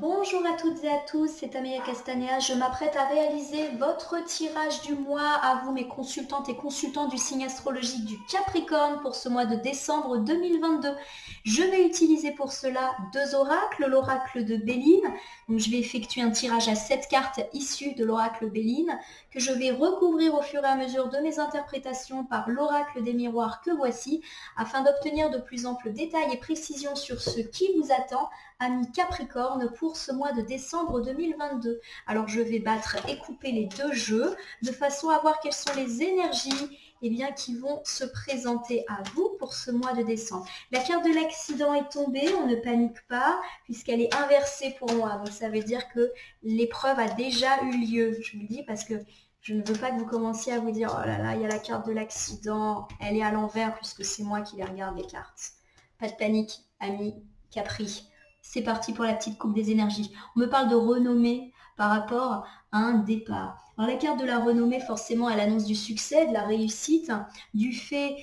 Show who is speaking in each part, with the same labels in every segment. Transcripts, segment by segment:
Speaker 1: Bonjour à toutes et à tous, c'est Amélia Castanea. Je m'apprête à réaliser votre tirage du mois à vous, mes consultantes et consultants du signe astrologique du Capricorne pour ce mois de décembre 2022. Je vais utiliser pour cela deux oracles, l'oracle de Béline. Donc je vais effectuer un tirage à 7 cartes issues de l'oracle Béline que je vais recouvrir au fur et à mesure de mes interprétations par l'oracle des miroirs que voici afin d'obtenir de plus amples détails et précisions sur ce qui vous attend, amis Capricorne, pour ce mois de décembre 2022. Alors je vais battre et couper les deux jeux de façon à voir quelles sont les énergies qui vont se présenter à vous pour ce mois de décembre. La carte de l'accident est tombée, on ne panique pas puisqu'elle est inversée pour moi. Donc ça veut dire que l'épreuve a déjà eu lieu. Je vous le dis parce que je ne veux pas que vous commenciez à vous dire « Oh là là, il y a la carte de l'accident, elle est à l'envers puisque c'est moi qui les regarde les cartes. » Pas de panique, amis Capri. C'est parti pour la petite coupe des énergies. On me parle de renommée par rapport à un départ. Alors la carte de la renommée, forcément, elle annonce du succès, de la réussite, du fait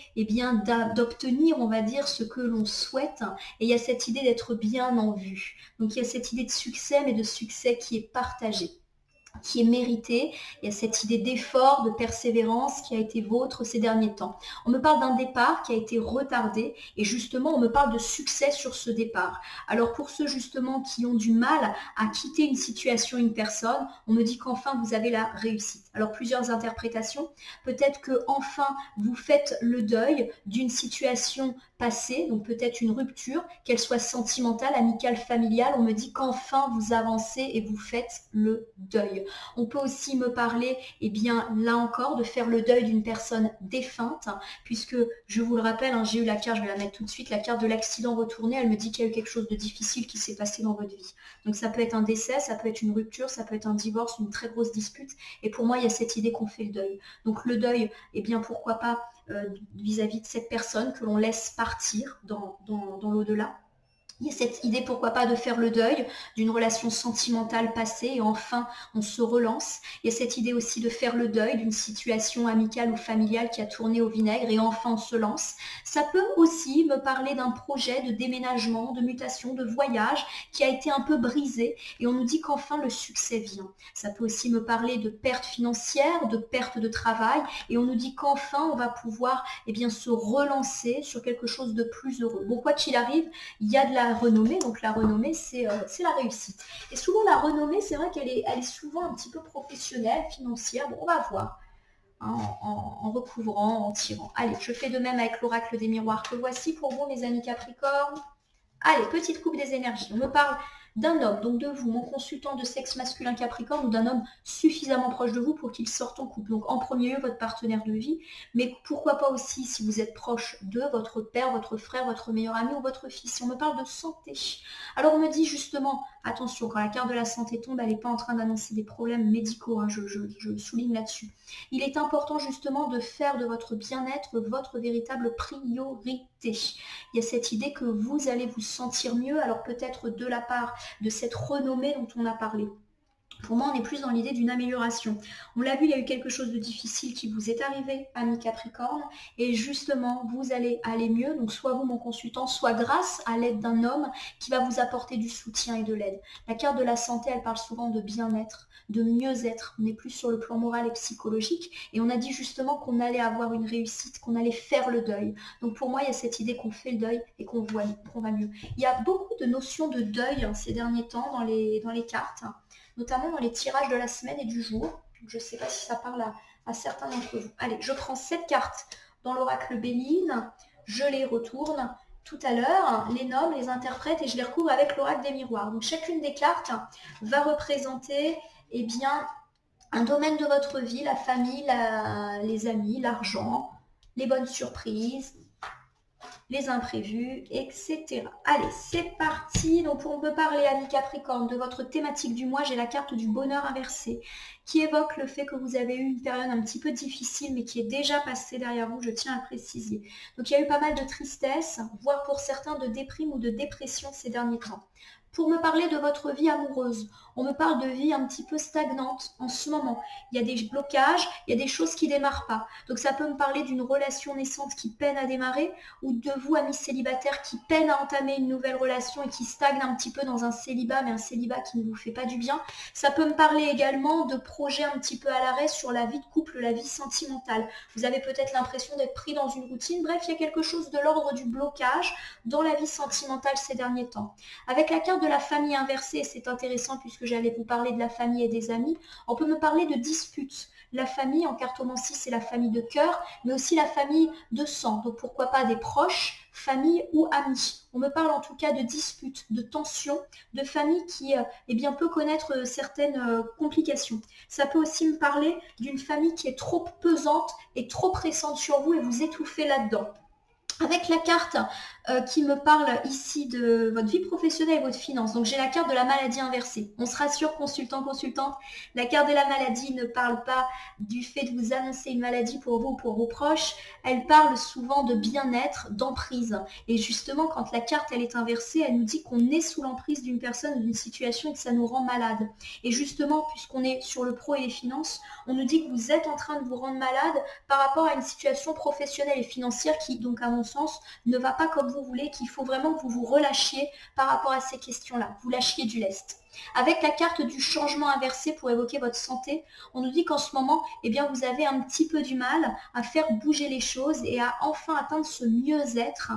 Speaker 1: d'obtenir, on va dire, ce que l'on souhaite. Et il y a cette idée d'être bien en vue. Donc il y a cette idée de succès, mais de succès qui est partagé, qui est mérité. Il y a cette idée d'effort, de persévérance qui a été vôtre ces derniers temps. On me parle d'un départ qui a été retardé et justement on me parle de succès sur ce départ. Alors pour ceux justement qui ont du mal à quitter une situation, une personne, on me dit qu'enfin vous avez la réussite. Alors plusieurs interprétations. Peut-être que enfin vous faites le deuil d'une situation passée, donc peut-être une rupture, qu'elle soit sentimentale, amicale, familiale. On me dit qu'enfin vous avancez et vous faites le deuil. On peut aussi me parler, là encore, de faire le deuil d'une personne défunte, puisque, je vous le rappelle, j'ai eu la carte, je vais la mettre tout de suite, la carte de l'accident retourné, elle me dit qu'il y a eu quelque chose de difficile qui s'est passé dans votre vie. Donc ça peut être un décès, ça peut être une rupture, ça peut être un divorce, une très grosse dispute, et pour moi, il y a cette idée qu'on fait le deuil. Donc le deuil, pourquoi pas vis-à-vis de cette personne que l'on laisse partir dans l'au-delà. Il y a cette idée, pourquoi pas, de faire le deuil d'une relation sentimentale passée et enfin on se relance. Il y a cette idée aussi de faire le deuil d'une situation amicale ou familiale qui a tourné au vinaigre et enfin on se lance. Ça peut aussi me parler d'un projet de déménagement, de mutation, de voyage qui a été un peu brisé et on nous dit qu'enfin le succès vient. Ça peut aussi me parler de perte financière, de perte de travail et on nous dit qu'enfin on va pouvoir se relancer sur quelque chose de plus heureux. Bon, quoi qu'il arrive, il y a de la renommée, donc la renommée c'est la réussite. Et souvent la renommée, c'est vrai qu'elle est souvent un petit peu professionnelle, financière, bon on va voir, en recouvrant, en tirant. Allez, je fais de même avec l'oracle des miroirs que voici pour vous mes amis Capricorne. Allez, petite coupe des énergies, on me parle d'un homme, donc de vous, mon consultant de sexe masculin Capricorne, ou d'un homme suffisamment proche de vous pour qu'il sorte en couple. Donc en premier lieu, votre partenaire de vie, mais pourquoi pas aussi si vous êtes proche de votre père, votre frère, votre meilleur ami ou votre fils. Si on me parle de santé, alors on me dit justement, attention, quand la carte de la santé tombe, elle n'est pas en train d'annoncer des problèmes médicaux, je souligne là-dessus. Il est important justement de faire de votre bien-être votre véritable priorité. Il y a cette idée que vous allez vous sentir mieux, alors peut-être de la part de cette renommée dont on a parlé. Pour moi, on est plus dans l'idée d'une amélioration. On l'a vu, il y a eu quelque chose de difficile qui vous est arrivé, ami Capricorne, et justement, vous allez aller mieux, donc soit vous, mon consultant, soit grâce à l'aide d'un homme qui va vous apporter du soutien et de l'aide. La carte de la santé, elle parle souvent de bien-être, de mieux-être. On est plus sur le plan moral et psychologique, et on a dit justement qu'on allait avoir une réussite, qu'on allait faire le deuil. Donc pour moi, il y a cette idée qu'on fait le deuil et qu'on va mieux. Il y a beaucoup de notions de deuil ces derniers temps dans les cartes, notamment dans les tirages de la semaine et du jour. Je ne sais pas si ça parle à certains d'entre vous. Allez, je prends 7 cartes dans l'oracle Béline, je les retourne tout à l'heure, les nomme, les interprète et je les recouvre avec l'oracle des miroirs. Donc chacune des cartes va représenter un domaine de votre vie, la famille, les amis, l'argent, les bonnes surprises, les imprévus, etc. Allez, c'est parti. Donc, on peut parler, amis Capricorne, de votre thématique du mois. J'ai la carte du bonheur inversé qui évoque le fait que vous avez eu une période un petit peu difficile, mais qui est déjà passée derrière vous, je tiens à le préciser. Donc, il y a eu pas mal de tristesse, voire pour certains de déprime ou de dépression ces derniers temps. Pour me parler de votre vie amoureuse, on me parle de vie un petit peu stagnante en ce moment. Il y a des blocages, il y a des choses qui ne démarrent pas. Donc ça peut me parler d'une relation naissante qui peine à démarrer ou de vous, amis célibataires, qui peinent à entamer une nouvelle relation et qui stagnent un petit peu dans un célibat, mais un célibat qui ne vous fait pas du bien. Ça peut me parler également de projets un petit peu à l'arrêt sur la vie de couple, la vie sentimentale. Vous avez peut-être l'impression d'être pris dans une routine. Bref, il y a quelque chose de l'ordre du blocage dans la vie sentimentale ces derniers temps. Avec la carte de la famille inversée, c'est intéressant puisque j'allais vous parler de la famille et des amis, on peut me parler de disputes. La famille en cartomancie, c'est la famille de cœur, mais aussi la famille de sang. Donc pourquoi pas des proches, famille ou amis. On me parle en tout cas de disputes, de tensions, de famille qui eh bien, peut connaître certaines complications. Ça peut aussi me parler d'une famille qui est trop pesante et trop pressante sur vous et vous étouffez là-dedans. Avec la carte qui me parle ici de votre vie professionnelle et votre finance. Donc j'ai la carte de la maladie inversée. On se rassure, consultant, consultante, la carte de la maladie ne parle pas du fait de vous annoncer une maladie pour vous ou pour vos proches. Elle parle souvent de bien-être, d'emprise. Et justement, quand la carte elle est inversée, elle nous dit qu'on est sous l'emprise d'une personne ou d'une situation et que ça nous rend malade. Et justement, puisqu'on est sur le pro et les finances, on nous dit que vous êtes en train de vous rendre malade par rapport à une situation professionnelle et financière qui, donc à mon sens, ne va pas comme vous voulez, qu'il faut vraiment que vous vous relâchiez par rapport à ces questions-là. Vous lâchiez du lest. Avec la carte du changement inversé pour évoquer votre santé, on nous dit qu'en ce moment, eh bien, vous avez un petit peu du mal à faire bouger les choses et à enfin atteindre ce mieux-être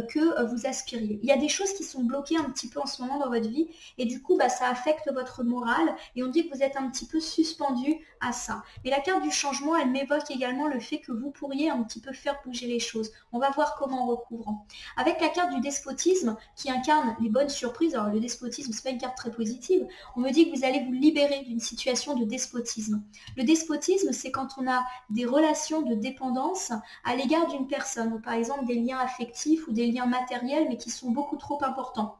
Speaker 1: que vous aspiriez. Il y a des choses qui sont bloquées un petit peu en ce moment dans votre vie et du coup, ça affecte votre morale et on dit que vous êtes un petit peu suspendu à ça. Mais la carte du changement, elle m'évoque également le fait que vous pourriez un petit peu faire bouger les choses. On va voir comment en recouvrant. Avec la carte du despotisme qui incarne les bonnes surprises, alors le despotisme, c'est pas une carte très positive, on me dit que vous allez vous libérer d'une situation de despotisme. Le despotisme, c'est quand on a des relations de dépendance à l'égard d'une personne, ou par exemple des liens affectifs ou des liens matériels, mais qui sont beaucoup trop importants.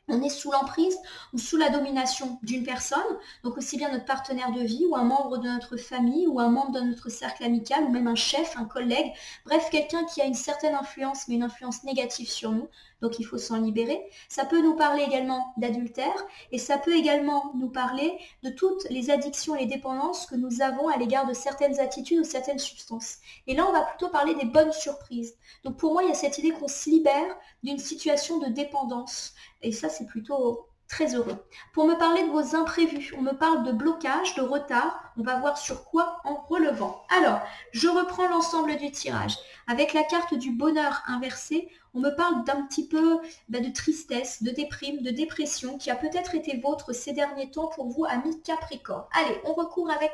Speaker 1: On est sous l'emprise ou sous la domination d'une personne, donc aussi bien notre partenaire de vie ou un membre de notre famille ou un membre de notre cercle amical ou même un chef, un collègue, bref, quelqu'un qui a une certaine influence mais une influence négative sur nous, donc il faut s'en libérer. Ça peut nous parler également d'adultère et ça peut également nous parler de toutes les addictions et les dépendances que nous avons à l'égard de certaines attitudes ou certaines substances. Et là, on va plutôt parler des bonnes surprises. Donc pour moi, il y a cette idée qu'on se libère d'une situation de dépendance. Et ça, c'est plutôt très heureux. Pour me parler de vos imprévus, on me parle de blocage, de retard. On va voir sur quoi en relevant. Alors, je reprends l'ensemble du tirage. Avec la carte du bonheur inversé, on me parle d'un petit peu de tristesse, de déprime, de dépression qui a peut-être été vôtre ces derniers temps pour vous, amis Capricorne. Allez, on recourt avec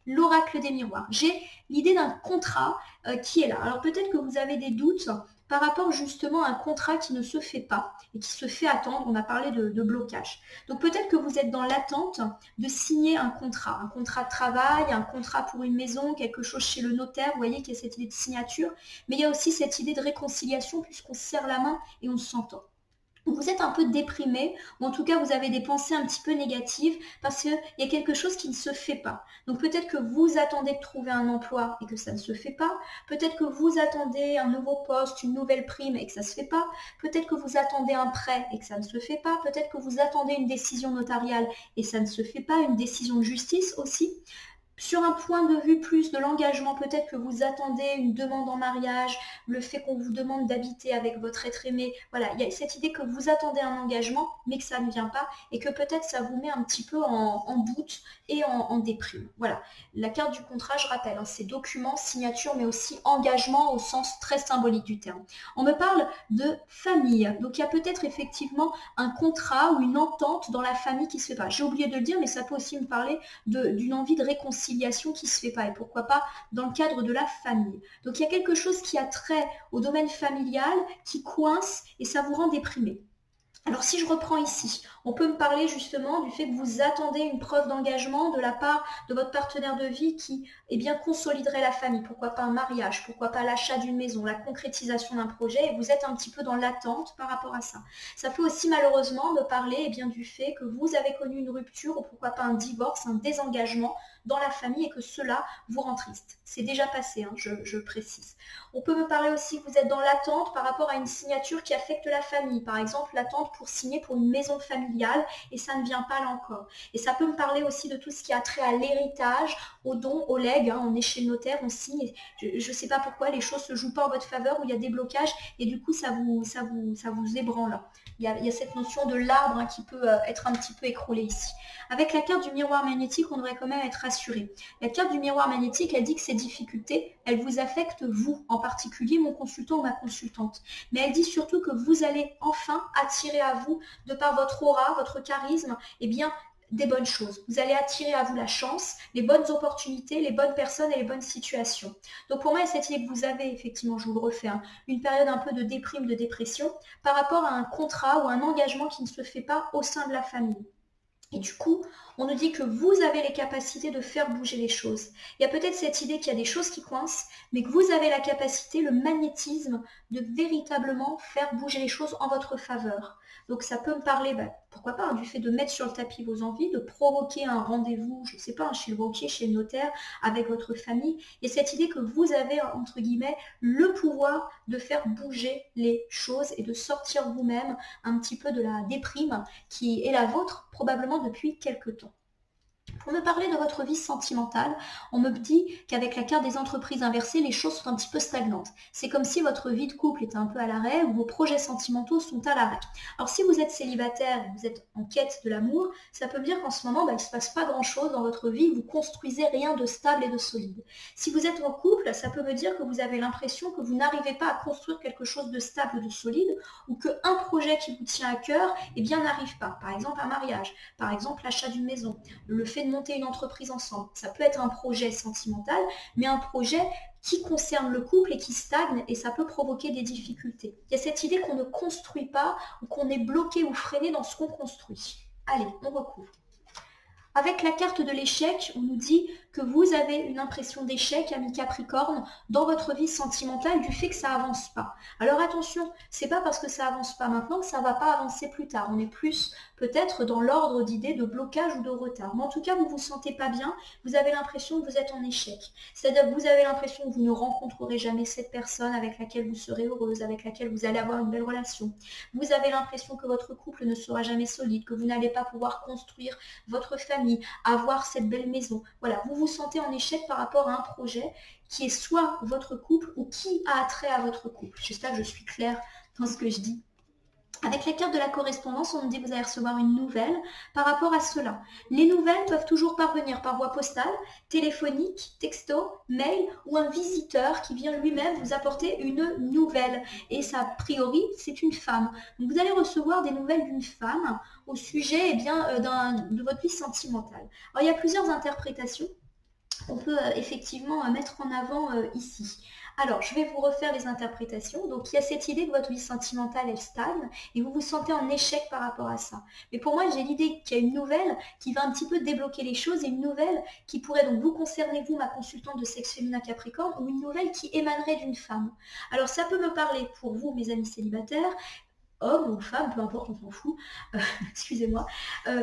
Speaker 1: l'oracle des miroirs. J'ai l'idée d'un contrat qui est là. Alors peut-être que vous avez des doutes par rapport justement à un contrat qui ne se fait pas et qui se fait attendre. On a parlé de blocage. Donc peut-être que vous êtes dans l'attente de signer un contrat de travail, un contrat pour une maison, quelque chose chez le notaire. Vous voyez qu'il y a cette idée de signature, mais il y a aussi cette idée de réconciliation puisqu'on se serre la main et on s'entend. Vous êtes un peu déprimé, ou en tout cas vous avez des pensées un petit peu négatives parce qu'il y a quelque chose qui ne se fait pas. Donc peut-être que vous attendez de trouver un emploi et que ça ne se fait pas. Peut-être que vous attendez un nouveau poste, une nouvelle prime et que ça ne se fait pas. Peut-être que vous attendez un prêt et que ça ne se fait pas. Peut-être que vous attendez une décision notariale et ça ne se fait pas, une décision de justice aussi. Sur un point de vue plus de l'engagement, peut-être que vous attendez une demande en mariage, le fait qu'on vous demande d'habiter avec votre être aimé. Voilà, il y a cette idée que vous attendez un engagement, mais que ça ne vient pas, et que peut-être ça vous met un petit peu en doute et en déprime. Voilà, la carte du contrat, je rappelle, c'est document, signature, mais aussi engagement au sens très symbolique du terme. On me parle de famille, donc il y a peut-être effectivement un contrat ou une entente dans la famille qui se fait pas. J'ai oublié de le dire, mais ça peut aussi me parler d'une envie de réconciliation qui se fait pas et pourquoi pas dans le cadre de la famille. Donc il y a quelque chose qui a trait au domaine familial qui coince et ça vous rend déprimé. Alors si je reprends ici, on peut me parler justement du fait que vous attendez une preuve d'engagement de la part de votre partenaire de vie qui consoliderait la famille. Pourquoi pas un mariage, pourquoi pas l'achat d'une maison, la concrétisation d'un projet et vous êtes un petit peu dans l'attente par rapport à ça. Ça peut aussi malheureusement me parler du fait que vous avez connu une rupture ou pourquoi pas un divorce, un désengagement dans la famille et que cela vous rend triste. C'est déjà passé, hein, je précise. On peut me parler aussi que vous êtes dans l'attente par rapport à une signature qui affecte la famille. Par exemple, l'attente pour signer pour une maison familiale et ça ne vient pas là encore. Et ça peut me parler aussi de tout ce qui a trait à l'héritage, aux dons, aux legs. Hein. On est chez le notaire, on signe. Je ne sais pas pourquoi les choses ne se jouent pas en votre faveur ou il y a des blocages et du coup ça vous ébranle. Il y a cette notion de l'arbre hein, qui peut être un petit peu écroulée ici. Avec la carte du miroir magnétique, on devrait quand même être rassuré. La carte du miroir magnétique, elle dit que ces difficultés, elles vous affectent vous, en particulier mon consultant ou ma consultante. Mais elle dit surtout que vous allez enfin attirer à vous, de par votre aura, votre charisme, eh bien, des bonnes choses. Vous allez attirer à vous la chance, les bonnes opportunités, les bonnes personnes et les bonnes situations. Donc pour moi, cette idée que vous avez, effectivement, je vous le refais, hein, une période un peu de déprime, de dépression, par rapport à un contrat ou un engagement qui ne se fait pas au sein de la famille. Et du coup, on nous dit que vous avez les capacités de faire bouger les choses. Il y a peut-être cette idée qu'il y a des choses qui coincent, mais que vous avez la capacité, le magnétisme, de véritablement faire bouger les choses en votre faveur. Donc ça peut me parler, pourquoi pas, hein, du fait de mettre sur le tapis vos envies, de provoquer un rendez-vous, je ne sais pas, chez le banquier, chez le notaire, avec votre famille. Et cette idée que vous avez, entre guillemets, le pouvoir de faire bouger les choses et de sortir vous-même un petit peu de la déprime qui est la vôtre, probablement depuis quelques temps. Pour me parler de votre vie sentimentale, on me dit qu'avec la carte des entreprises inversées, les choses sont un petit peu stagnantes. C'est comme si votre vie de couple était un peu à l'arrêt ou vos projets sentimentaux sont à l'arrêt. Alors si vous êtes célibataire, vous êtes en quête de l'amour, ça peut me dire qu'en ce moment, il ne se passe pas grand-chose dans votre vie, vous construisez rien de stable et de solide. Si vous êtes en couple, ça peut me dire que vous avez l'impression que vous n'arrivez pas à construire quelque chose de stable et de solide ou qu'un projet qui vous tient à cœur n'arrive pas. Par exemple, un mariage, par exemple, l'achat d'une maison, le fait de monter une entreprise ensemble. Ça peut être un projet sentimental, mais un projet qui concerne le couple et qui stagne et ça peut provoquer des difficultés. Il y a cette idée qu'on ne construit pas ou qu'on est bloqué ou freiné dans ce qu'on construit. Allez, on recouvre. Avec la carte de l'échec, on nous dit que vous avez une impression d'échec, ami Capricorne, dans votre vie sentimentale du fait que ça avance pas. Alors attention, c'est pas parce que ça avance pas maintenant que ça va pas avancer plus tard. On est plus peut-être dans l'ordre d'idées de blocage ou de retard. Mais en tout cas, vous vous sentez pas bien, vous avez l'impression que vous êtes en échec. C'est-à-dire que vous avez l'impression que vous ne rencontrerez jamais cette personne avec laquelle vous serez heureuse, avec laquelle vous allez avoir une belle relation. Vous avez l'impression que votre couple ne sera jamais solide, que vous n'allez pas pouvoir construire votre famille, avoir cette belle maison. Voilà, vous vous sentez en échec par rapport à un projet qui est soit votre couple ou qui a attrait à votre couple. J'espère que je suis claire dans ce que je dis. Avec la carte de la correspondance, on nous dit que vous allez recevoir une nouvelle par rapport à cela. Les nouvelles peuvent toujours parvenir par voie postale, téléphonique, texto, mail ou un visiteur qui vient lui-même vous apporter une nouvelle. Et ça, a priori, c'est une femme. Donc vous allez recevoir des nouvelles d'une femme au sujet de votre vie sentimentale. Alors il y a plusieurs interprétations qu'on peut effectivement mettre en avant ici. Alors, je vais vous refaire les interprétations. Donc, il y a cette idée que votre vie sentimentale, elle stagne et vous vous sentez en échec par rapport à ça. Mais pour moi, j'ai l'idée qu'il y a une nouvelle qui va un petit peu débloquer les choses et une nouvelle qui pourrait donc vous concerner, vous, ma consultante de sexe féminin Capricorne, ou une nouvelle qui émanerait d'une femme. Alors, ça peut me parler pour vous, mes amis célibataires, homme ou femme, peu importe, on s'en fout, excusez-moi,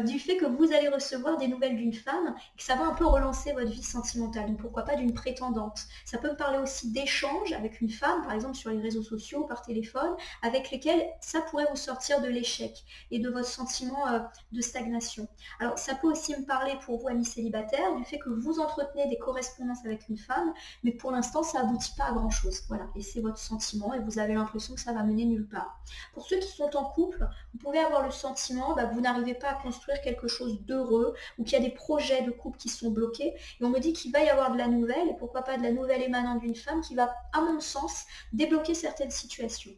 Speaker 1: du fait que vous allez recevoir des nouvelles d'une femme et que ça va un peu relancer votre vie sentimentale. Donc pourquoi pas d'une prétendante. Ça peut me parler aussi d'échanges avec une femme, par exemple sur les réseaux sociaux, par téléphone, avec lesquels ça pourrait vous sortir de l'échec et de votre sentiment de stagnation. Alors ça peut aussi me parler pour vous, amis célibataires, du fait que vous entretenez des correspondances avec une femme, mais pour l'instant ça aboutit pas à grand chose. Voilà, et c'est votre sentiment et vous avez l'impression que ça va mener nulle part. Pour ceux qui sont en couple, vous pouvez avoir le sentiment que vous n'arrivez pas à construire quelque chose d'heureux ou qu'il y a des projets de couple qui sont bloqués. Et on me dit qu'il va y avoir de la nouvelle, et pourquoi pas de la nouvelle émanant d'une femme qui va, à mon sens, débloquer certaines situations.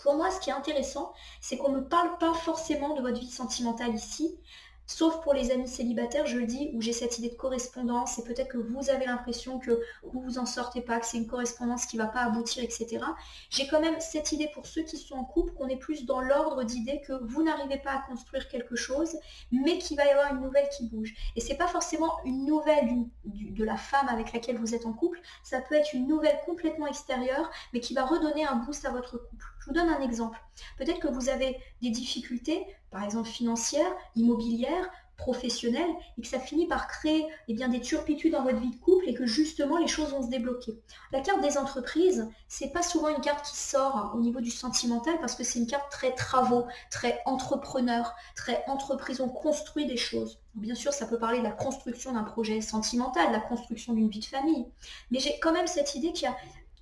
Speaker 1: Pour moi, ce qui est intéressant, c'est qu'on ne parle pas forcément de votre vie sentimentale ici, sauf pour les amis célibataires, je le dis, où j'ai cette idée de correspondance et peut-être que vous avez l'impression que vous vous en sortez pas, que c'est une correspondance qui ne va pas aboutir, etc. J'ai quand même cette idée pour ceux qui sont en couple qu'on est plus dans l'ordre d'idée que vous n'arrivez pas à construire quelque chose, mais qu'il va y avoir une nouvelle qui bouge. Et c'est pas forcément une nouvelle de la femme avec laquelle vous êtes en couple, ça peut être une nouvelle complètement extérieure, mais qui va redonner un boost à votre couple. Je vous donne un exemple. Peut-être que vous avez des difficultés, par exemple financières, immobilières, professionnelles, et que ça finit par créer des turpitudes dans votre vie de couple et que justement les choses vont se débloquer. La carte des entreprises, c'est pas souvent une carte qui sort au niveau du sentimental parce que c'est une carte très travaux, très entrepreneur, très entreprise. On construit des choses. Bien sûr, ça peut parler de la construction d'un projet sentimental, de la construction d'une vie de famille. Mais j'ai quand même cette idée qu'il y a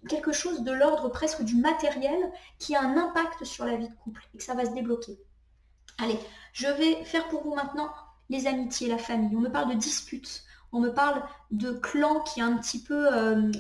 Speaker 1: quelque chose de l'ordre presque du matériel qui a un impact sur la vie de couple et que ça va se débloquer. Allez, je vais faire pour vous maintenant les amitiés, la famille. On me parle de disputes, on me parle de clans qui a un petit peu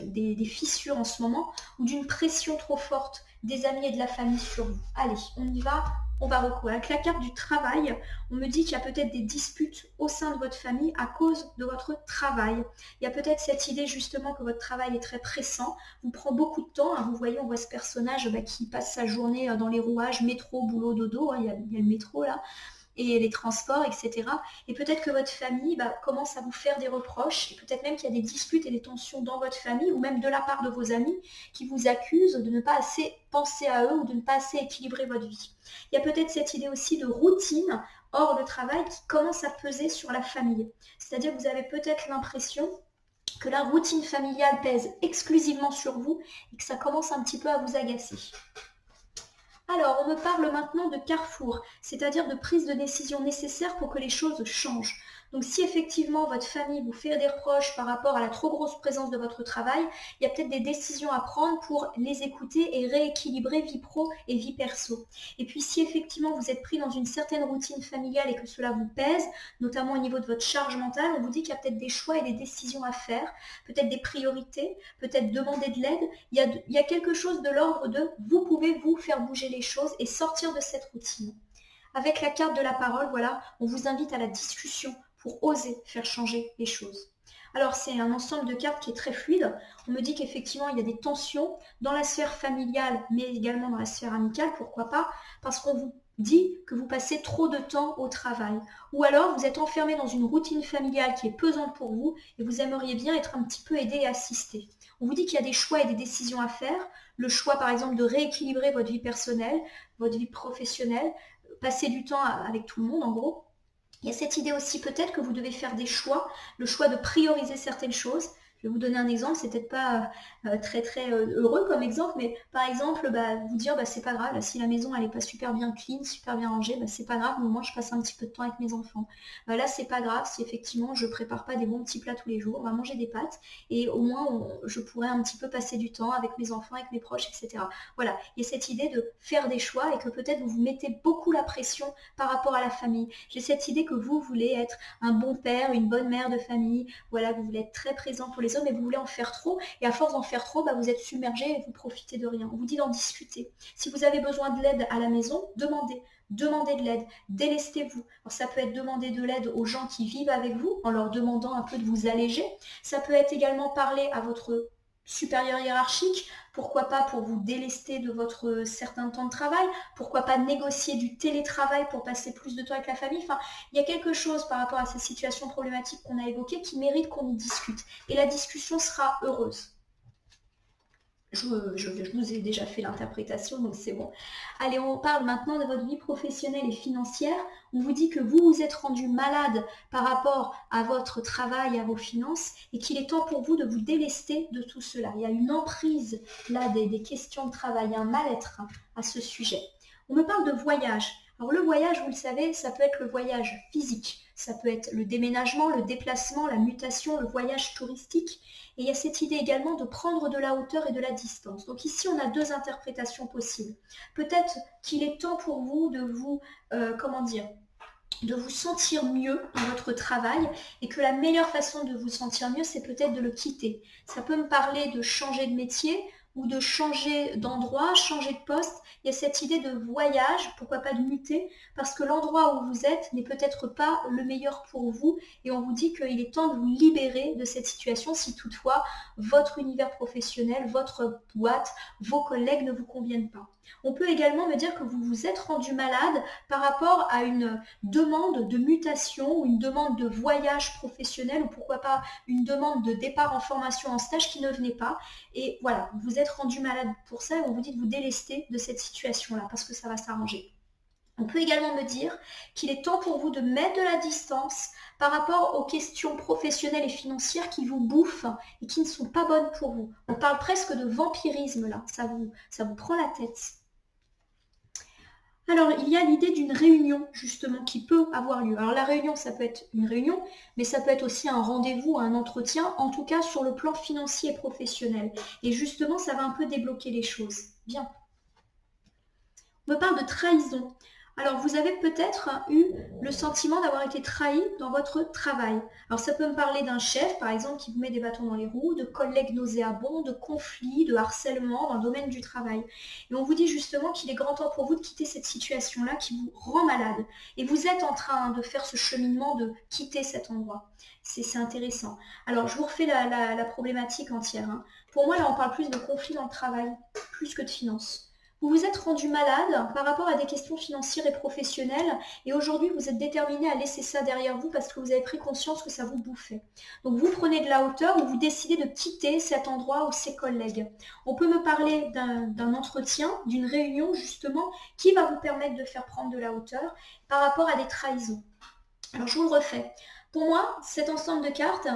Speaker 1: des fissures en ce moment, ou d'une pression trop forte des amis et de la famille sur vous. Allez, on y va, on va recourir. Avec la carte du travail, on me dit qu'il y a peut-être des disputes au sein de votre famille à cause de votre travail. Il y a peut-être cette idée justement que votre travail est très pressant, vous prend beaucoup de temps. Vous voyez, on voit ce personnage qui passe sa journée dans les rouages, métro, boulot, dodo, il y a le métro là, et les transports, etc. Et peut-être que votre famille commence à vous faire des reproches, et peut-être même qu'il y a des disputes et des tensions dans votre famille, ou même de la part de vos amis, qui vous accusent de ne pas assez penser à eux ou de ne pas assez équilibrer votre vie. Il y a peut-être cette idée aussi de routine hors le travail qui commence à peser sur la famille. C'est-à-dire que vous avez peut-être l'impression que la routine familiale pèse exclusivement sur vous et que ça commence un petit peu à vous agacer. Alors, on me parle maintenant de carrefour, c'est-à-dire de prise de décision nécessaire pour que les choses changent. Donc si effectivement votre famille vous fait des reproches par rapport à la trop grosse présence de votre travail, il y a peut-être des décisions à prendre pour les écouter et rééquilibrer vie pro et vie perso. Et puis si effectivement vous êtes pris dans une certaine routine familiale et que cela vous pèse, notamment au niveau de votre charge mentale, on vous dit qu'il y a peut-être des choix et des décisions à faire, peut-être des priorités, peut-être demander de l'aide. Il y a quelque chose de l'ordre de vous pouvez vous faire bouger les choses et sortir de cette routine. Avec la carte de la parole, voilà, on vous invite à la discussion pour oser faire changer les choses. Alors c'est un ensemble de cartes qui est très fluide. On me dit qu'effectivement il y a des tensions dans la sphère familiale mais également dans la sphère amicale, pourquoi pas, parce qu'on vous dit que vous passez trop de temps au travail. Ou alors vous êtes enfermé dans une routine familiale qui est pesante pour vous et vous aimeriez bien être un petit peu aidé et assisté. On vous dit qu'il y a des choix et des décisions à faire. Le choix par exemple de rééquilibrer votre vie personnelle, votre vie professionnelle, passer du temps avec tout le monde en gros. Il y a cette idée aussi peut-être que vous devez faire des choix, le choix de prioriser certaines choses. Je vais vous donner un exemple, c'est peut-être pas très heureux comme exemple, mais par exemple, vous dire c'est pas grave, là, si la maison elle est pas super bien clean, super bien rangée, c'est pas grave, au moins je passe un petit peu de temps avec mes enfants. Là c'est pas grave si effectivement je prépare pas des bons petits plats tous les jours, on va manger des pâtes et au moins je pourrais un petit peu passer du temps avec mes enfants, avec mes proches, etc. Voilà, il y a cette idée de faire des choix et que peut-être vous vous mettez beaucoup la pression par rapport à la famille. J'ai cette idée que vous voulez être un bon père, une bonne mère de famille, voilà, vous voulez être très présent pour les autres, mais vous voulez en faire trop, et à force d'en faire trop, vous êtes submergé et vous profitez de rien. On vous dit d'en discuter. Si vous avez besoin de l'aide à la maison, demandez de l'aide, délestez-vous. Alors ça peut être demander de l'aide aux gens qui vivent avec vous, en leur demandant un peu de vous alléger. Ça peut être également parler à votre supérieur hiérarchique, pourquoi pas pour vous délester de votre certain temps de travail, pourquoi pas négocier du télétravail pour passer plus de temps avec la famille. Enfin, il y a quelque chose par rapport à ces situations problématiques qu'on a évoquées qui mérite qu'on y discute. Et la discussion sera heureuse. Je vous ai déjà fait l'interprétation, donc c'est bon. Allez, on parle maintenant de votre vie professionnelle et financière. On vous dit que vous vous êtes rendu malade par rapport à votre travail, à vos finances, et qu'il est temps pour vous de vous délester de tout cela. Il y a une emprise là des questions de travail, un mal-être à ce sujet. On me parle de voyage. Alors le voyage, vous le savez, ça peut être le voyage physique, ça peut être le déménagement, le déplacement, la mutation, le voyage touristique. Et il y a cette idée également de prendre de la hauteur et de la distance. Donc ici, on a deux interprétations possibles. Peut-être qu'il est temps pour vous de vous, de vous sentir mieux dans votre travail et que la meilleure façon de vous sentir mieux, c'est peut-être de le quitter. Ça peut me parler de changer de métier ou de changer d'endroit, changer de poste. Il y a cette idée de voyage, pourquoi pas de muter, parce que l'endroit où vous êtes n'est peut-être pas le meilleur pour vous et on vous dit qu'il est temps de vous libérer de cette situation si toutefois votre univers professionnel, votre boîte, vos collègues ne vous conviennent pas. On peut également me dire que vous vous êtes rendu malade par rapport à une demande de mutation ou une demande de voyage professionnel ou pourquoi pas une demande de départ en formation en stage qui ne venait pas. Et voilà, vous vous êtes rendu malade pour ça et on vous dit de vous délester de cette situation-là parce que ça va s'arranger. On peut également me dire qu'il est temps pour vous de mettre de la distance par rapport aux questions professionnelles et financières qui vous bouffent et qui ne sont pas bonnes pour vous. On parle presque de vampirisme là, ça vous prend la tête. Alors, il y a l'idée d'une réunion, justement, qui peut avoir lieu. Alors, la réunion, ça peut être une réunion, mais ça peut être aussi un rendez-vous, un entretien, en tout cas sur le plan financier et professionnel. Et justement, ça va un peu débloquer les choses. Bien. On me parle de trahison. Alors, vous avez peut-être eu le sentiment d'avoir été trahi dans votre travail. Alors, ça peut me parler d'un chef, par exemple, qui vous met des bâtons dans les roues, de collègues nauséabonds, de conflits, de harcèlement dans le domaine du travail. Et on vous dit justement qu'il est grand temps pour vous de quitter cette situation-là qui vous rend malade. Et vous êtes en train de faire ce cheminement de quitter cet endroit. C'est intéressant. Alors, je vous refais la problématique entière. Pour moi, là, on parle plus de conflit dans le travail, plus que de finances. Vous vous êtes rendu malade par rapport à des questions financières et professionnelles et aujourd'hui vous êtes déterminé à laisser ça derrière vous parce que vous avez pris conscience que ça vous bouffait. Donc vous prenez de la hauteur ou vous décidez de quitter cet endroit ou ces collègues. On peut me parler d'un entretien, d'une réunion justement qui va vous permettre de faire prendre de la hauteur par rapport à des trahisons. Alors je vous le refais. Pour moi, cet ensemble de cartes,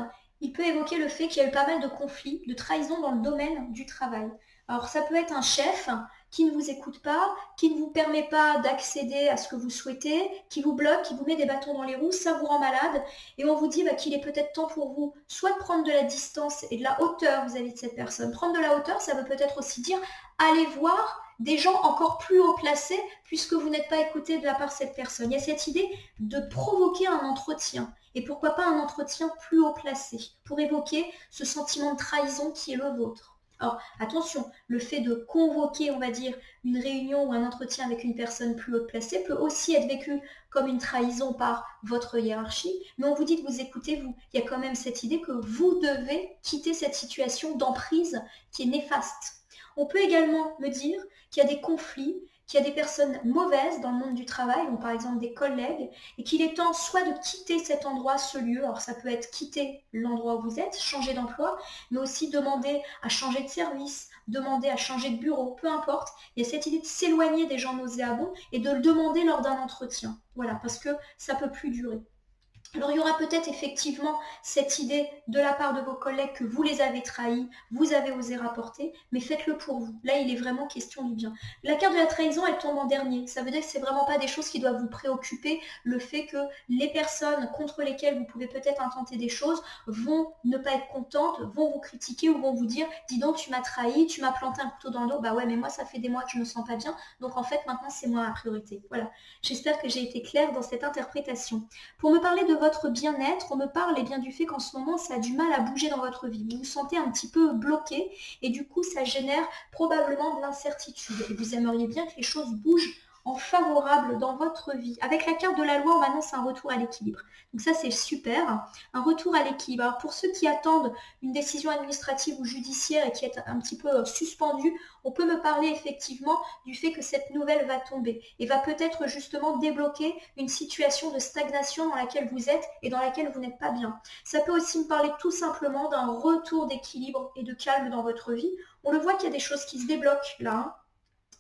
Speaker 1: il peut évoquer le fait qu'il y a eu pas mal de conflits, de trahisons dans le domaine du travail. Alors ça peut être un chef qui ne vous écoute pas, qui ne vous permet pas d'accéder à ce que vous souhaitez, qui vous bloque, qui vous met des bâtons dans les roues, ça vous rend malade. Et on vous dit qu'il est peut-être temps pour vous soit de prendre de la distance et de la hauteur vis-à-vis de cette personne. Prendre de la hauteur, ça veut peut-être aussi dire aller voir des gens encore plus haut placés puisque vous n'êtes pas écouté de la part de cette personne. Il y a cette idée de provoquer un entretien. Et pourquoi pas un entretien plus haut placé pour évoquer ce sentiment de trahison qui est le vôtre. Alors attention, le fait de convoquer, on va dire, une réunion ou un entretien avec une personne plus haute placée peut aussi être vécu comme une trahison par votre hiérarchie, mais on vous dit de vous écouter, vous. Il y a quand même cette idée que vous devez quitter cette situation d'emprise qui est néfaste. On peut également me dire qu'il y a des conflits, qu'il y a des personnes mauvaises dans le monde du travail, donc par exemple des collègues, et qu'il est temps soit de quitter cet endroit, ce lieu, alors ça peut être quitter l'endroit où vous êtes, changer d'emploi, mais aussi demander à changer de service, demander à changer de bureau, peu importe. Il y a cette idée de s'éloigner des gens nauséabonds et de le demander lors d'un entretien. Voilà, parce que ça ne peut plus durer. Alors il y aura peut-être effectivement cette idée de la part de vos collègues que vous les avez trahis, vous avez osé rapporter, mais faites-le pour vous. Là, il est vraiment question du bien. La carte de la trahison, elle tombe en dernier. Ça veut dire que c'est vraiment pas des choses qui doivent vous préoccuper. Le fait que les personnes contre lesquelles vous pouvez peut-être intenter des choses vont ne pas être contentes, vont vous critiquer ou vont vous dire « Dis donc, tu m'as trahi, tu m'as planté un couteau dans le dos. Bah ouais, mais moi, ça fait des mois que je me sens pas bien. Donc en fait, maintenant, c'est moi ma priorité. » Voilà. J'espère que j'ai été claire dans cette interprétation. Pour me parler de votre bien-être, on me parle bien du fait qu'en ce moment, ça a du mal à bouger dans votre vie. Vous vous sentez un petit peu bloqué et du coup, ça génère probablement de l'incertitude. Et vous aimeriez bien que les choses bougent en favorable dans votre vie. Avec la carte de la loi, on m'annonce un retour à l'équilibre. Donc ça, c'est super. Un retour à l'équilibre. Alors pour ceux qui attendent une décision administrative ou judiciaire et qui est un petit peu suspendue, on peut me parler effectivement du fait que cette nouvelle va tomber et va peut-être justement débloquer une situation de stagnation dans laquelle vous êtes et dans laquelle vous n'êtes pas bien. Ça peut aussi me parler tout simplement d'un retour d'équilibre et de calme dans votre vie. On le voit qu'il y a des choses qui se débloquent là.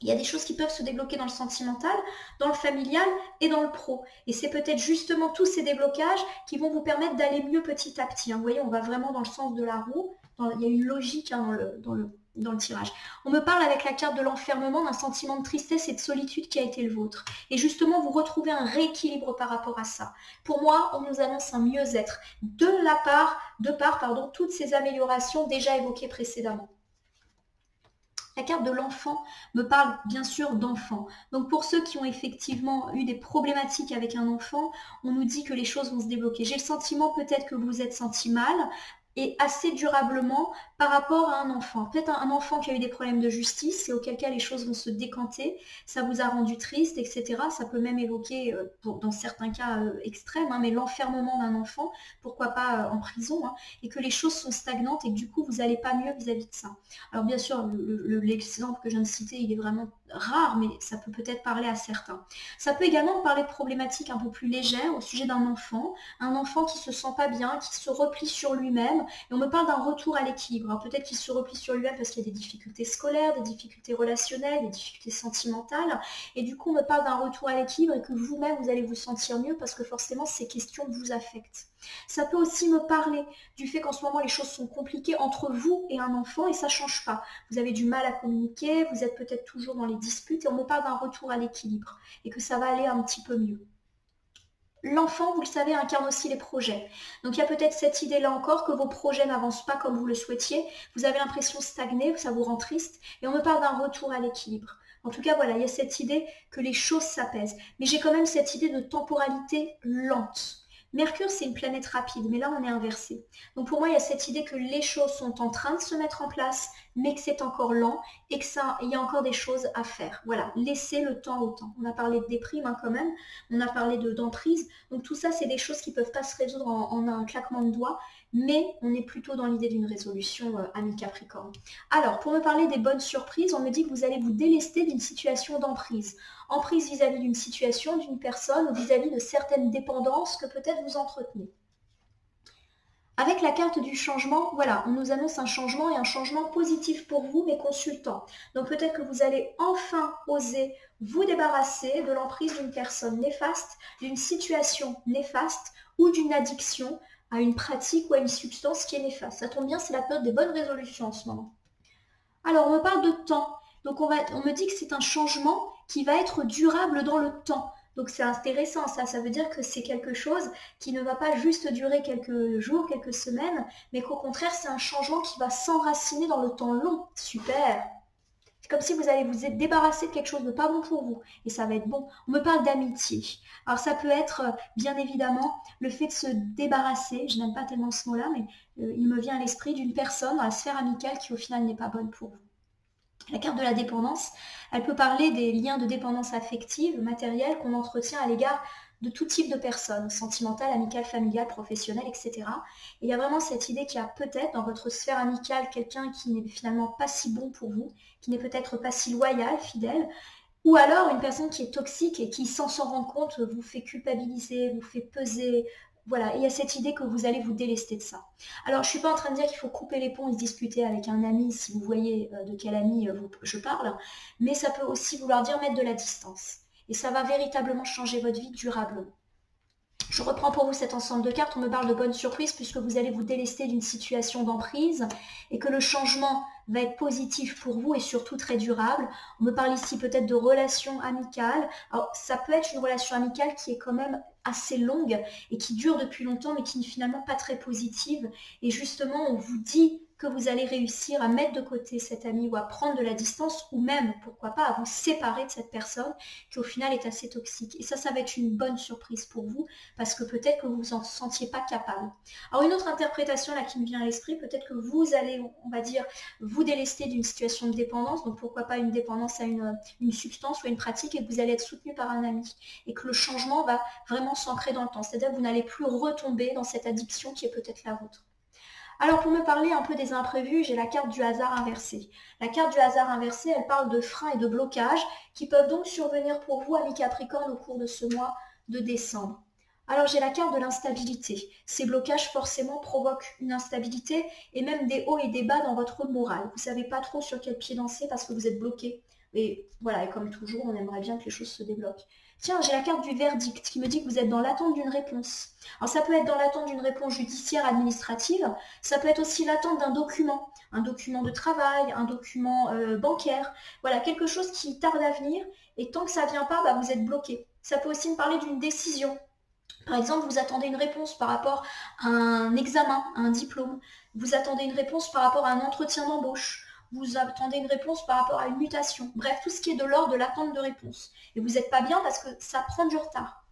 Speaker 1: Il y a des choses qui peuvent se débloquer dans le sentimental, dans le familial et dans le pro. Et c'est peut-être justement tous ces déblocages qui vont vous permettre d'aller mieux petit à petit. Vous voyez, on va vraiment dans le sens de la roue. Il y a une logique dans le tirage. On me parle avec la carte de l'enfermement d'un sentiment de tristesse et de solitude qui a été le vôtre. Et justement, vous retrouvez un rééquilibre par rapport à ça. Pour moi, on nous annonce un mieux-être de par toutes ces améliorations déjà évoquées précédemment. La carte de l'enfant me parle bien sûr d'enfant. Donc pour ceux qui ont effectivement eu des problématiques avec un enfant, on nous dit que les choses vont se débloquer. J'ai le sentiment peut-être que vous vous êtes senti mal et assez durablement par rapport à un enfant. Peut-être un enfant qui a eu des problèmes de justice et auquel cas les choses vont se décanter, ça vous a rendu triste, etc. Ça peut même évoquer, dans certains cas extrêmes, mais l'enfermement d'un enfant, pourquoi pas en prison, et que les choses sont stagnantes et que du coup vous n'allez pas mieux vis-à-vis de ça. Alors bien sûr, l'exemple que je viens de citer, il est vraiment rare, mais ça peut peut-être parler à certains. Ça peut également parler de problématiques un peu plus légères au sujet d'un enfant, un enfant qui se sent pas bien, qui se replie sur lui-même, et on me parle d'un retour à l'équilibre. Alors peut-être qu'il se replie sur lui-même parce qu'il y a des difficultés scolaires, des difficultés relationnelles, des difficultés sentimentales, et du coup on me parle d'un retour à l'équilibre et que vous-même vous allez vous sentir mieux parce que forcément ces questions vous affectent. Ça peut aussi me parler du fait qu'en ce moment les choses sont compliquées entre vous et un enfant et ça change pas. Vous avez du mal à communiquer, vous êtes peut-être toujours dans les disputes et on me parle d'un retour à l'équilibre et que ça va aller un petit peu mieux. L'enfant, vous le savez, incarne aussi les projets. Donc il y a peut-être cette idée-là encore que vos projets n'avancent pas comme vous le souhaitiez, vous avez l'impression de stagner, ça vous rend triste, et on me parle d'un retour à l'équilibre. En tout cas, voilà, il y a cette idée que les choses s'apaisent. Mais j'ai quand même cette idée de temporalité lente. Mercure, c'est une planète rapide, mais là, on est inversé. Donc pour moi, il y a cette idée que les choses sont en train de se mettre en place, mais que c'est encore lent et il y a encore des choses à faire. Voilà, laissez le temps au temps. On a parlé de déprime quand même, on a parlé d'emprise. Donc tout ça, c'est des choses qui ne peuvent pas se résoudre en un claquement de doigts, mais on est plutôt dans l'idée d'une résolution ami Capricorne. Alors, pour me parler des bonnes surprises, on me dit que vous allez vous délester d'une situation d'emprise. Emprise vis-à-vis d'une situation, d'une personne ou vis-à-vis de certaines dépendances que peut-être vous entretenez. Avec la carte du changement, voilà, on nous annonce un changement et un changement positif pour vous, mes consultants. Donc peut-être que vous allez enfin oser vous débarrasser de l'emprise d'une personne néfaste, d'une situation néfaste ou d'une addiction à une pratique ou à une substance qui est néfaste. Ça tombe bien, c'est la période des bonnes résolutions en ce moment. Alors, on me parle de temps. Donc, on me dit que c'est un changement qui va être durable dans le temps. Donc, c'est intéressant, ça. Ça veut dire que c'est quelque chose qui ne va pas juste durer quelques jours, quelques semaines, mais qu'au contraire, c'est un changement qui va s'enraciner dans le temps long. Super! C'est comme si vous allez vous être débarrassé de quelque chose de pas bon pour vous. Et ça va être bon. On me parle d'amitié. Alors, ça peut être, bien évidemment, le fait de se débarrasser, je n'aime pas tellement ce mot-là, mais il me vient à l'esprit d'une personne dans la sphère amicale qui, au final, n'est pas bonne pour vous. La carte de la dépendance, elle peut parler des liens de dépendance affective, matérielle qu'on entretient à l'égard de tout type de personnes, sentimentales, amicales, familiales, professionnelles, etc. Et il y a vraiment cette idée qu'il y a peut-être dans votre sphère amicale quelqu'un qui n'est finalement pas si bon pour vous, qui n'est peut-être pas si loyal, fidèle, ou alors une personne qui est toxique et qui, sans s'en rendre compte, vous fait culpabiliser, vous fait peser. Voilà, et il y a cette idée que vous allez vous délester de ça. Alors, je ne suis pas en train de dire qu'il faut couper les ponts et se discuter avec un ami, si vous voyez de quel ami je parle, mais ça peut aussi vouloir dire mettre de la distance. Et ça va véritablement changer votre vie durablement. Je reprends pour vous cet ensemble de cartes, on me parle de bonnes surprises puisque vous allez vous délester d'une situation d'emprise et que le changement va être positif pour vous et surtout très durable. On me parle ici peut-être de relations amicales. Alors ça peut être une relation amicale qui est quand même assez longue et qui dure depuis longtemps mais qui n'est finalement pas très positive. Et justement, on vous dit que vous allez réussir à mettre de côté cet ami ou à prendre de la distance ou même, pourquoi pas, à vous séparer de cette personne qui au final est assez toxique. Et ça va être une bonne surprise pour vous parce que peut-être que vous vous en sentiez pas capable. Alors une autre interprétation là qui me vient à l'esprit, peut-être que vous allez, on va dire, vous délester d'une situation de dépendance, donc pourquoi pas une dépendance à une substance ou à une pratique et que vous allez être soutenu par un ami et que le changement va vraiment s'ancrer dans le temps, c'est-à-dire que vous n'allez plus retomber dans cette addiction qui est peut-être la vôtre. Alors pour me parler un peu des imprévus, j'ai la carte du hasard inversé. La carte du hasard inversé, elle parle de freins et de blocages qui peuvent donc survenir pour vous, amis Capricorne, au cours de ce mois de décembre. Alors j'ai la carte de l'instabilité. Ces blocages forcément provoquent une instabilité et même des hauts et des bas dans votre morale. Vous ne savez pas trop sur quel pied danser parce que vous êtes bloqué. Et voilà, et comme toujours, on aimerait bien que les choses se débloquent. Tiens, j'ai la carte du verdict qui me dit que vous êtes dans l'attente d'une réponse. Alors ça peut être dans l'attente d'une réponse judiciaire administrative, ça peut être aussi l'attente d'un document, un document de travail, un document bancaire, voilà, quelque chose qui tarde à venir et tant que ça ne vient pas, vous êtes bloqué. Ça peut aussi me parler d'une décision. Par exemple, vous attendez une réponse par rapport à un examen, à un diplôme, vous attendez une réponse par rapport à un entretien d'embauche, vous attendez une réponse par rapport à une mutation. Bref, tout ce qui est de l'ordre de l'attente de réponse. Et vous n'êtes pas bien parce que ça prend du retard.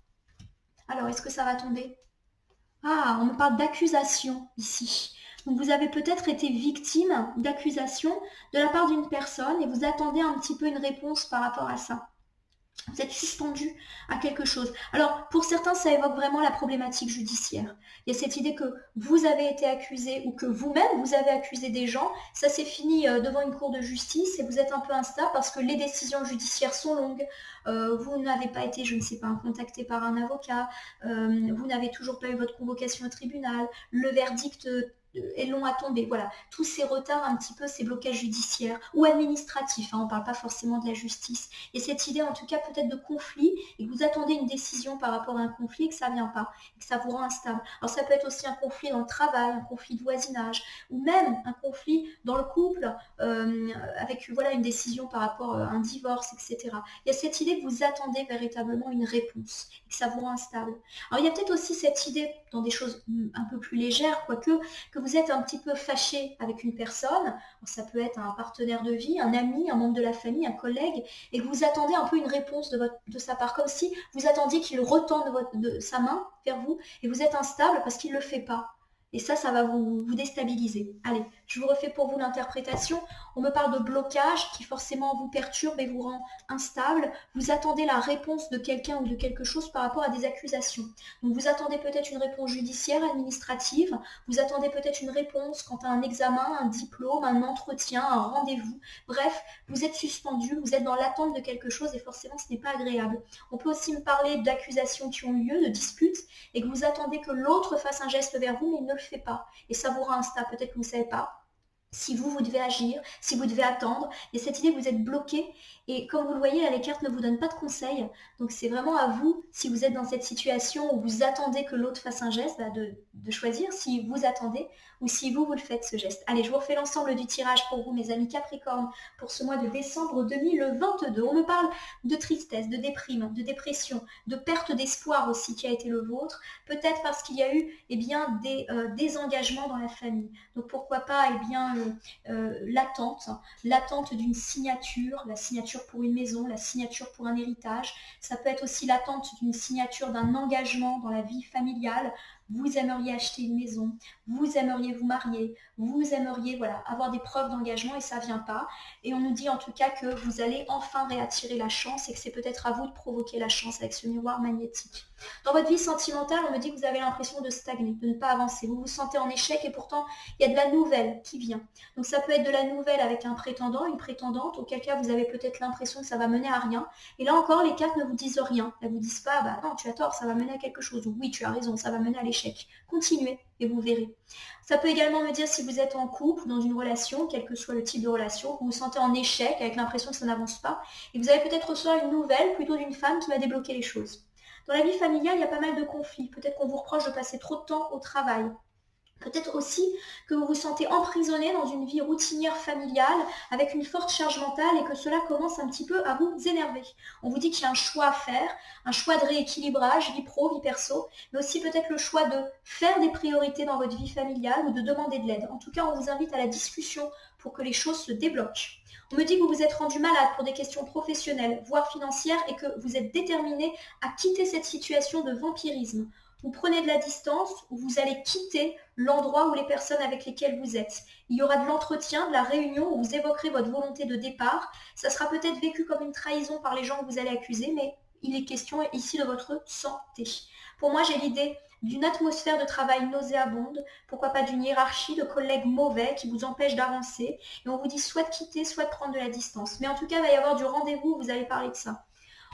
Speaker 1: Alors, est-ce que ça va tomber? Ah, on me parle d'accusation ici. Donc, vous avez peut-être été victime d'accusation de la part d'une personne et vous attendez un petit peu une réponse par rapport à ça. Vous êtes suspendu à quelque chose. Alors, pour certains, ça évoque vraiment la problématique judiciaire. Il y a cette idée que vous avez été accusé ou que vous-même, vous avez accusé des gens. Ça s'est fini devant une cour de justice et vous êtes un peu instable parce que les décisions judiciaires sont longues. Vous n'avez pas été, je ne sais pas, contacté par un avocat. Vous n'avez toujours pas eu votre convocation au tribunal. Le verdict est long à tomber. Voilà, tous ces retards, un petit peu, ces blocages judiciaires ou administratifs. On ne parle pas forcément de la justice. Et cette idée, en tout cas, peut-être de conflit, et que vous attendez une décision par rapport à un conflit et que ça ne vient pas, et que ça vous rend instable. Alors ça peut être aussi un conflit dans le travail, un conflit de voisinage, ou même un conflit dans le couple, avec voilà, une décision par rapport à un divorce, etc. Il y a cette idée que vous attendez véritablement une réponse, et que ça vous rend instable. Alors il y a peut-être aussi cette idée, dans des choses un peu plus légères, quoique, que vous êtes un petit peu fâché avec une personne. Alors, ça peut être un partenaire de vie, un ami, un membre de la famille, un collègue, et que vous attendez un peu une réponse de sa part, comme si vous attendiez qu'il retende de sa main vers vous, et vous êtes instable parce qu'il ne le fait pas. Et ça va vous déstabiliser. Allez, je vous refais pour vous l'interprétation. On me parle de blocage qui forcément vous perturbe et vous rend instable. Vous attendez la réponse de quelqu'un ou de quelque chose par rapport à des accusations. Donc vous attendez peut-être une réponse judiciaire, administrative. Vous attendez peut-être une réponse quant à un examen, un diplôme, un entretien, un rendez-vous. Bref, vous êtes suspendu, vous êtes dans l'attente de quelque chose et forcément ce n'est pas agréable. On peut aussi me parler d'accusations qui ont lieu, de disputes, et que vous attendez que l'autre fasse un geste vers vous, mais il ne le fait pas. Et ça vous rend instable, peut-être que vous ne savez pas si vous devez agir, si vous devez attendre. Il y a cette idée que vous êtes bloqué. Et comme vous le voyez, là, les cartes ne vous donnent pas de conseils. Donc c'est vraiment à vous, si vous êtes dans cette situation où vous attendez que l'autre fasse un geste, de choisir si vous attendez ou si vous le faites, ce geste. Allez, je vous refais l'ensemble du tirage pour vous, mes amis Capricorne, pour ce mois de décembre 2022. On me parle de tristesse, de déprime, de dépression, de perte d'espoir aussi qui a été le vôtre. Peut-être parce qu'il y a eu des désengagements dans la famille. Donc pourquoi pas l'attente d'une signature, la signature pour une maison, la signature pour un héritage. Ça peut être aussi l'attente d'une signature d'un engagement dans la vie familiale. Vous aimeriez acheter une maison, vous aimeriez vous marier, vous aimeriez avoir des preuves d'engagement et ça ne vient pas. Et on nous dit en tout cas que vous allez enfin réattirer la chance et que c'est peut-être à vous de provoquer la chance avec ce miroir magnétique. Dans votre vie sentimentale, on me dit que vous avez l'impression de stagner, de ne pas avancer. Vous vous sentez en échec et pourtant, il y a de la nouvelle qui vient. Donc ça peut être de la nouvelle avec un prétendant, une prétendante, auquel cas vous avez peut-être l'impression que ça va mener à rien. Et là encore, les cartes ne vous disent rien. Elles ne vous disent pas, bah non, tu as tort, ça va mener à quelque chose. Ou oui, tu as raison, ça va mener à l'échec. Continuez et vous verrez. Ça peut également me dire si vous êtes en couple ou dans une relation, quel que soit le type de relation, vous vous sentez en échec avec l'impression que ça n'avance pas. Et vous allez peut-être recevoir une nouvelle, plutôt d'une femme qui va débloquer les choses. Dans la vie familiale, il y a pas mal de conflits. Peut-être qu'on vous reproche de passer trop de temps au travail. Peut-être aussi que vous vous sentez emprisonné dans une vie routinière familiale avec une forte charge mentale et que cela commence un petit peu à vous énerver. On vous dit qu'il y a un choix à faire, un choix de rééquilibrage, vie pro, vie perso, mais aussi peut-être le choix de faire des priorités dans votre vie familiale ou de demander de l'aide. En tout cas, on vous invite à la discussion pour que les choses se débloquent. On me dit que vous vous êtes rendu malade pour des questions professionnelles, voire financières, et que vous êtes déterminé à quitter cette situation de vampirisme. Vous prenez de la distance ou vous allez quitter l'endroit ou les personnes avec lesquelles vous êtes. Il y aura de l'entretien, de la réunion où vous évoquerez votre volonté de départ. Ça sera peut-être vécu comme une trahison par les gens que vous allez accuser, mais il est question ici de votre santé. Pour moi, j'ai l'idée d'une atmosphère de travail nauséabonde, pourquoi pas d'une hiérarchie de collègues mauvais qui vous empêchent d'avancer. Et on vous dit soit de quitter, soit de prendre de la distance. Mais en tout cas, il va y avoir du rendez-vous où vous allez parler de ça.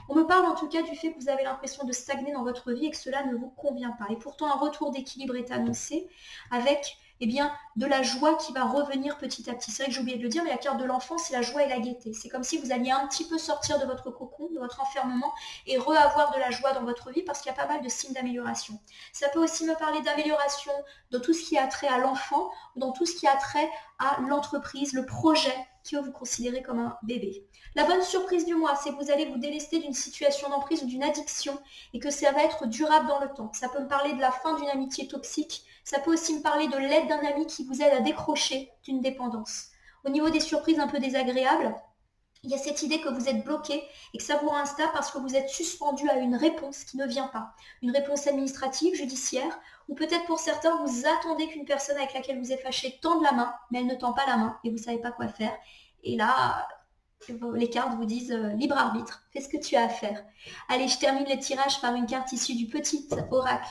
Speaker 1: On me parle en tout cas du fait que vous avez l'impression de stagner dans votre vie et que cela ne vous convient pas. Et pourtant, un retour d'équilibre est annoncé avec de la joie qui va revenir petit à petit. C'est vrai que j'ai oublié de le dire, mais la carte de l'enfant, c'est la joie et la gaieté. C'est comme si vous alliez un petit peu sortir de votre cocon, de votre enfermement et re-avoir de la joie dans votre vie parce qu'il y a pas mal de signes d'amélioration. Ça peut aussi me parler d'amélioration dans tout ce qui a trait à l'enfant ou dans tout ce qui a trait à l'entreprise, le projet que vous considérez comme un bébé. La bonne surprise du mois, c'est que vous allez vous délester d'une situation d'emprise ou d'une addiction et que ça va être durable dans le temps. Ça peut me parler de la fin d'une amitié toxique. Ça peut aussi me parler de l'aide d'un ami qui vous aide à décrocher d'une dépendance. Au niveau des surprises un peu désagréables, il y a cette idée que vous êtes bloqué et que ça vous rend instable parce que vous êtes suspendu à une réponse qui ne vient pas. Une réponse administrative, judiciaire, ou peut-être pour certains, vous attendez qu'une personne avec laquelle vous êtes fâché tende la main, mais elle ne tend pas la main et vous ne savez pas quoi faire. Et là, Les cartes vous disent libre arbitre, fais ce que tu as à faire. Allez, je termine le tirage par une carte issue du petit oracle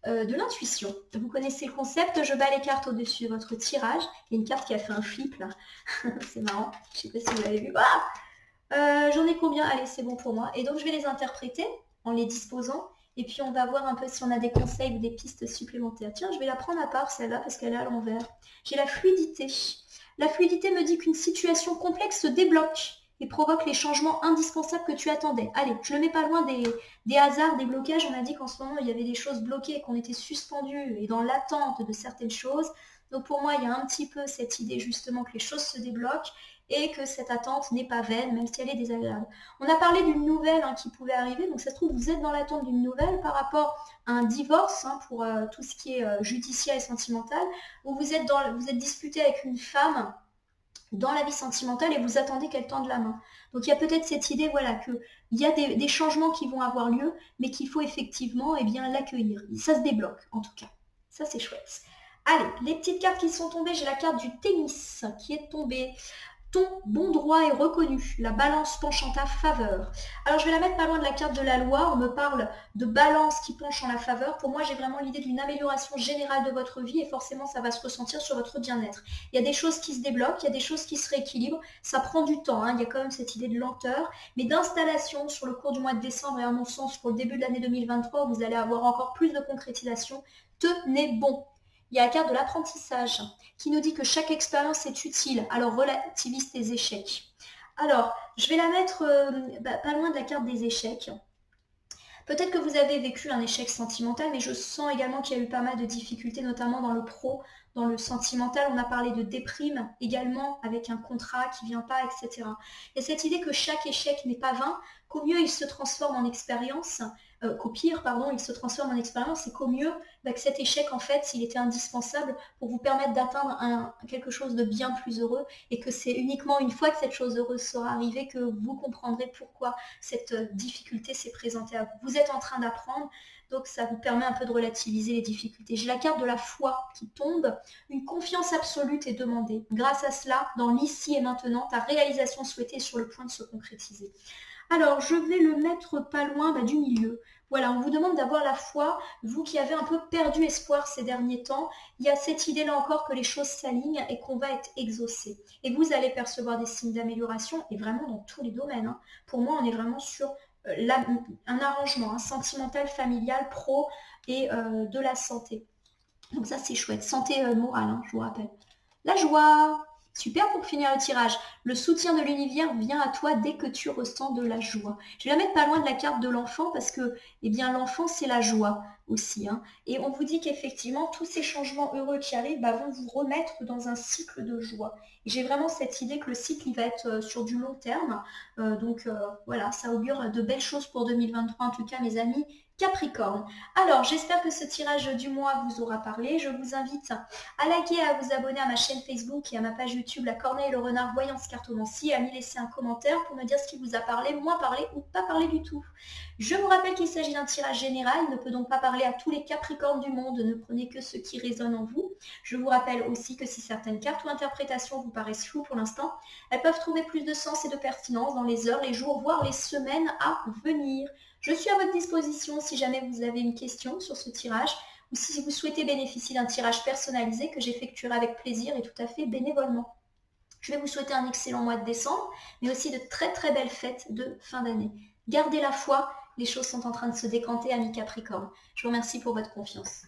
Speaker 1: de l'intuition. Vous connaissez le concept, je bats les cartes au-dessus de votre tirage. Il y a une carte qui a fait un flip là, c'est marrant, je sais pas si vous l'avez vu. J'en ai combien? Allez, c'est bon pour moi. Et donc je vais les interpréter en les disposant. Et puis on va voir un peu si on a des conseils ou des pistes supplémentaires. Tiens, je vais la prendre à part celle-là parce qu'elle est à l'envers. J'ai la fluidité. La fluidité me dit qu'une situation complexe se débloque et provoque les changements indispensables que tu attendais. Allez, je le mets pas loin des hasards, des blocages. On a dit qu'en ce moment, il y avait des choses bloquées, qu'on était suspendus et dans l'attente de certaines choses. Donc pour moi, il y a un petit peu cette idée justement que les choses se débloquent et que cette attente n'est pas vaine, même si elle est désagréable. On a parlé d'une nouvelle qui pouvait arriver, donc ça se trouve, vous êtes dans l'attente d'une nouvelle par rapport à un divorce, pour tout ce qui est judiciaire et sentimental, où vous êtes disputé avec une femme dans la vie sentimentale et vous attendez qu'elle tende la main. Donc il y a peut-être cette idée, voilà, qu'il y a des changements qui vont avoir lieu, mais qu'il faut effectivement l'accueillir. Ça se débloque, en tout cas. Ça, c'est chouette. Allez, les petites cartes qui sont tombées, j'ai la carte du tennis qui est tombée. Ton bon droit est reconnu, la balance penche en ta faveur. Alors je vais la mettre pas loin de la carte de la loi, on me parle de balance qui penche en la faveur. Pour moi j'ai vraiment l'idée d'une amélioration générale de votre vie et forcément ça va se ressentir sur votre bien-être. Il y a des choses qui se débloquent, il y a des choses qui se rééquilibrent, ça prend du temps, il y a quand même cette idée de lenteur, mais d'installation sur le cours du mois de décembre et à mon sens pour le début de l'année 2023 où vous allez avoir encore plus de concrétisation. Tenez bon. Il y a la carte de l'apprentissage qui nous dit que chaque expérience est utile, alors relativise tes échecs. Alors, je vais la mettre pas loin de la carte des échecs. Peut-être que vous avez vécu un échec sentimental, mais je sens également qu'il y a eu pas mal de difficultés, notamment dans le pro, dans le sentimental. On a parlé de déprime également, avec un contrat qui ne vient pas, etc. Et cette idée que chaque échec n'est pas vain, qu'au mieux il se transforme en expérience, qu'au pire, pardon, il se transforme en expérience, et qu'au mieux, que cet échec, en fait, il était indispensable pour vous permettre d'atteindre quelque chose de bien plus heureux, et que c'est uniquement une fois que cette chose heureuse sera arrivée que vous comprendrez pourquoi cette difficulté s'est présentée à vous. Vous êtes en train d'apprendre, donc ça vous permet un peu de relativiser les difficultés. J'ai la carte de la foi qui tombe. Une confiance absolue est demandée. Grâce à cela, dans l'ici et maintenant, ta réalisation souhaitée est sur le point de se concrétiser. Alors, je vais le mettre pas loin du milieu. Voilà, on vous demande d'avoir la foi, vous qui avez un peu perdu espoir ces derniers temps. Il y a cette idée-là encore que les choses s'alignent et qu'on va être exaucé. Et vous allez percevoir des signes d'amélioration, et vraiment dans tous les domaines. Pour moi, on est vraiment sur un arrangement sentimental, familial, pro et de la santé. Donc ça, c'est chouette. Santé morale, je vous rappelle. La joie. Super pour finir le tirage. Le soutien de l'univers vient à toi dès que tu ressens de la joie. Je vais la mettre pas loin de la carte de l'enfant parce que l'enfant, c'est la joie aussi. Et on vous dit qu'effectivement, tous ces changements heureux qui arrivent vont vous remettre dans un cycle de joie. Et j'ai vraiment cette idée que le cycle, il va être sur du long terme. Donc voilà, ça augure de belles choses pour 2023 en tout cas, mes amis. Capricorne. Alors, j'espère que ce tirage du mois vous aura parlé. Je vous invite à liker, à vous abonner à ma chaîne Facebook et à ma page YouTube La Corneille et le Renard Voyance Cartomancie et à m'y laisser un commentaire pour me dire ce qui vous a parlé, moins parlé ou pas parlé du tout. Je vous rappelle qu'il s'agit d'un tirage général. Il ne peut donc pas parler à tous les Capricornes du monde. Ne prenez que ce qui résonne en vous. Je vous rappelle aussi que si certaines cartes ou interprétations vous paraissent floues pour l'instant, elles peuvent trouver plus de sens et de pertinence dans les heures, les jours, voire les semaines à venir. Je suis à votre disposition si jamais vous avez une question sur ce tirage ou si vous souhaitez bénéficier d'un tirage personnalisé que j'effectuerai avec plaisir et tout à fait bénévolement. Je vais vous souhaiter un excellent mois de décembre, mais aussi de très très belles fêtes de fin d'année. Gardez la foi, les choses sont en train de se décanter, amis Capricorne. Je vous remercie pour votre confiance.